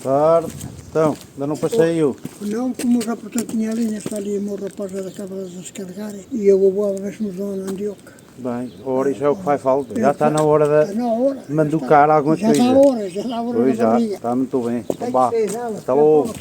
Tarde. Então, ainda não passei. Não, como já portanto tinha a linha, está ali o meu rapaz já acaba de descarregar e eu vou a ver se nos dão na Andioca. Bem, ora, isso é o que faz falta. Já está na hora Está na hora. de manducar alguma Já coisa. já está a hora Pois da já, barriga. está muito bem. Tem Vá, que ser ela. até logo.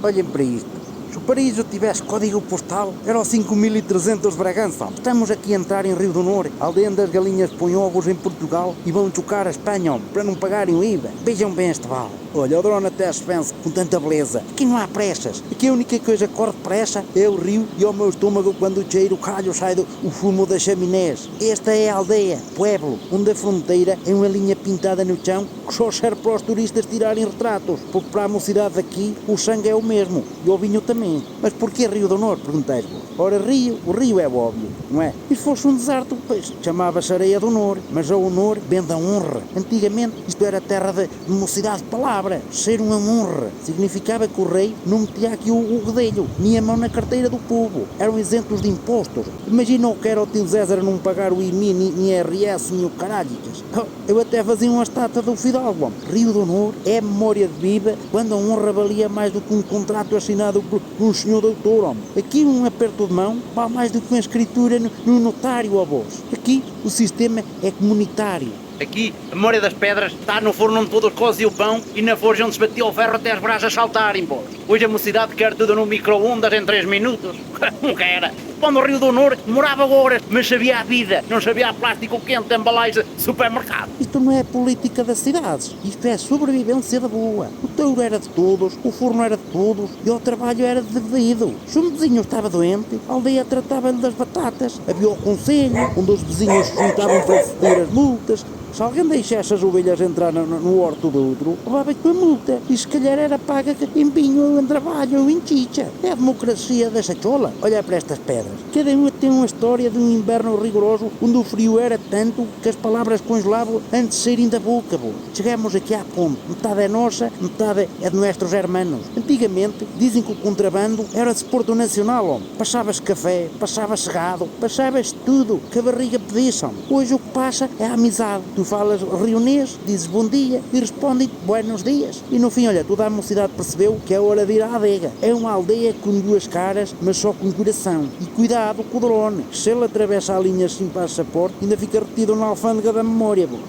Olhem para isto. Se o Paraíso tivesse código postal, era o 5300 de Bragança. Estamos aqui a entrar em Rio do Norte. A aldeia das galinhas põe ovos em Portugal e vão chocar a Espanha para não pagarem o IVA. Vejam bem este vale. Olha, o drone até se vence com tanta beleza. Aqui não há pressas. Aqui a única coisa que corre depressa é o rio e o meu estômago quando o cheiro calho sai do fumo das chaminés. Esta é a aldeia, Pueblo, onde a fronteira é uma linha pintada no chão que só serve para os turistas tirarem retratos, porque para a mocidade daqui o sangue é o mesmo e o vinho também. Mas porquê Rio do Norte, perguntais-vos? Ora, o rio é óbvio, não é? E se fosse um deserto, pois chamava-se Areia do Norte, mas o honor vem da honra. Antigamente isto era terra de mocidade de palavra. Ser uma honra significava que o rei não metia aqui o rodelho, nem a mão na carteira do povo. Eram isentos de impostos. Imagina o que era o tio César não pagar o IMI, nem IRS, nem o caralhicas. Eu até fazia uma estátua do Fidalgo. Rio do Honor é memória de viva quando a honra valia mais do que um contrato assinado por um senhor doutor. Aqui um aperto de mão vale mais do que uma escritura no notário, avós. Aqui o sistema é comunitário. Aqui, a memória das pedras está no forno onde todos coziam o pão e na forja onde se batia o ferro até as brasas saltarem, pô. Hoje a mocidade quer tudo no micro-ondas em 3 minutos. Não quer. O pão do Rio do Norte demorava horas, mas sabia a vida. Não sabia a plástico quente, embalagem, supermercado. Isto não é política das cidades. Isto é sobrevivência da boa. O touro era de todos, o forno era de todos e o trabalho era dividido. Se um vizinho estava doente, a aldeia tratava-lhe das batatas. Havia o conselho, onde os vizinhos se juntavam para decidir as multas. Se alguém deixasse as ovelhas entrar no horto do outro, levava-lhe com a multa. E se calhar era paga em vinho, em trabalho ou em chicha. É a democracia da chachola. Olha para estas pedras. Cada uma tem uma história de um inverno rigoroso onde o frio era tanto que as palavras congelavam antes de saírem da boca. Chegamos aqui à ponte. Metade é nossa, metade é de nossos hermanos. Antigamente, dizem que o contrabando era desporto nacional. Passava-se café, passava-se gado, passava-se tudo que a barriga pedisse. Hoje o que passa é a amizade. Tu falas rionês, dizes bom dia e respondem buenos dias. E no fim, olha, toda a mocidade percebeu que é hora de ir à adega. É uma aldeia com duas caras, mas só com coração. E cuidado com o drone. Se ele atravessa a linha sem passaporte, ainda fica retido na alfândega da memória, vos.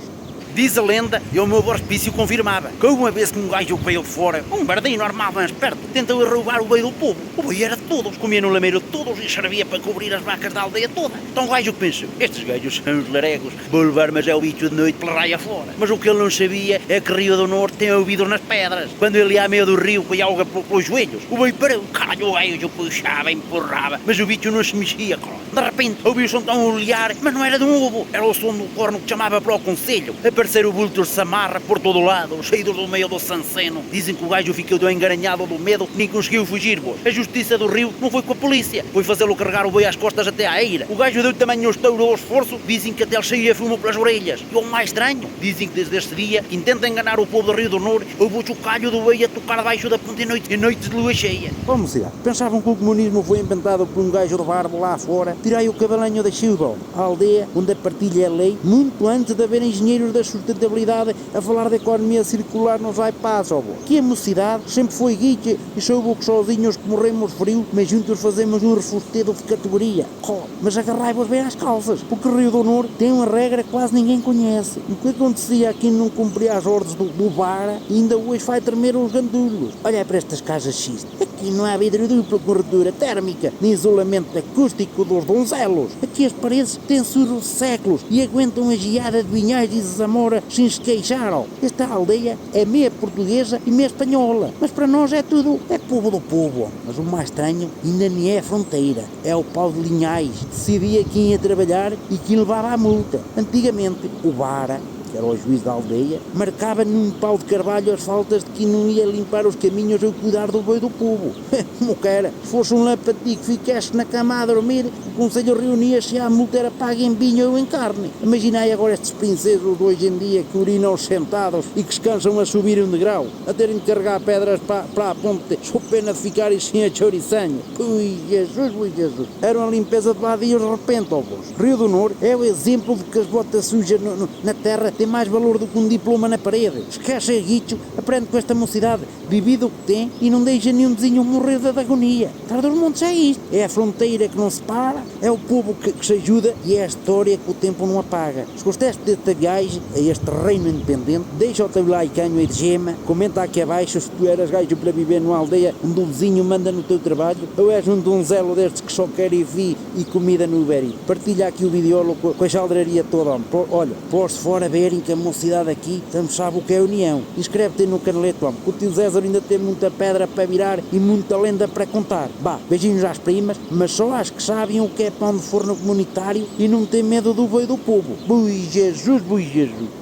Diz a lenda, e o meu hospício confirmava, que uma vez que um gajo veio de fora, um bardinho armado mais perto, tentou roubar o boi do povo. O boi era de todos, comia no lameiro de todos e servia para cobrir as vacas da aldeia toda. Então o gajo pensou, estes gajos são os laregos, vou levar mas é o bicho de noite pela raia fora. Mas o que ele não sabia é que Rio do Norte tem ouvidos nas pedras. Quando ele ia a meio do rio com a alga pelos joelhos, o boi parou, caralho, o gajo puxava, empurrava, mas o bicho não se mexia, cara. De repente ouviu o som tão olhar, mas não era de um ovo, era o som do corno que chamava para o conselho. Aparecer o vulto de Samarra por todo o lado, saídos do meio do Sanceno. Dizem que o gajo ficou engaranhado do medo, nem conseguiu fugir, boa. A justiça do Rio não foi com a polícia, foi fazê-lo carregar o boi às costas até à eira. O gajo deu tamanho ao estouro ao esforço, dizem que até ele saía fumo pelas orelhas. E o mais estranho, dizem que desde esse dia, que intenta enganar o povo do Rio do Norte, houve o chocalho do boi a tocar debaixo da ponte em noites de lua cheia. Vamos lá, pensavam que o comunismo foi inventado por um gajo de barba lá fora? Tirai o cavalinho da chuva, a aldeia onde a partilha é lei, muito antes de haver engenheiros da sustentabilidade a falar da economia circular nos iPads, ó. Que a mocidade sempre foi geek e soube que sozinhos que morremos frio, mas juntos fazemos um refustedo de categoria. Oh, mas agarrai-vos bem às calças, porque o Rio do Norte tem uma regra que quase ninguém conhece. O que acontecia aqui não cumpria as ordens do VAR e ainda hoje vai tremer os gandulhos. Olha para estas casas X. Aqui não há vidro duplo com corretura térmica, nem isolamento acústico dos donzelos. Aqui as paredes têm surros de séculos e aguentam a geada de Vinhais e Zamora sem se queixaram. Esta aldeia é meia portuguesa e meia espanhola, mas para nós é tudo, é povo do povo. Mas o mais estranho ainda nem é a fronteira, é o pau de Linhais, decidia quem ia trabalhar e quem levava a multa. Antigamente, o Vara, que era o juiz da aldeia, marcava num pau de carvalho as faltas de quem não ia limpar os caminhos ou cuidar do boi do povo. Como que era? Se fosse um lampati que ficasse na cama a dormir, o conselho reunia-se e a multa era paga em vinho ou em carne. Imaginai agora estes princesos de hoje em dia que urinam sentados e que se cansam a subir um degrau, a terem de carregar pedras para a ponte, só pena de ficarem sem a chouriçanho. Ui, Jesus, ui, Jesus. Era uma limpeza de vadios de repente, ó vos. Rio do Norte é o exemplo de que as botas sujas na terra tem mais valor do que um diploma na parede. Esquece guicho, aprende com esta mocidade, vivido o que tem e não deixa nenhum vizinho morrer da agonia. Tarde dos Montes é isto, é a fronteira que não separa, é o povo que se ajuda e é a história que o tempo não apaga. Se gostaste desta viagem a este reino independente, deixa o teu like e de gema, comenta aqui abaixo se tu eras gajo para viver numa aldeia onde o vizinho manda no teu trabalho ou és um donzelo destes que só quer ir e comida no Uber Eats. Partilha aqui o vídeo com a jaldraria toda. Olha, pôs-se fora a verem que a mocidade aqui também sabe o que é união. Inscreve-te no canalete, homem, que o tio Zézer ainda tem muita pedra para virar e muita lenda para contar. Vá, beijinhos às primas, mas só às que sabem o que é pão de forno comunitário e não tem medo do boi do povo. Bui Jesus, bui Jesus.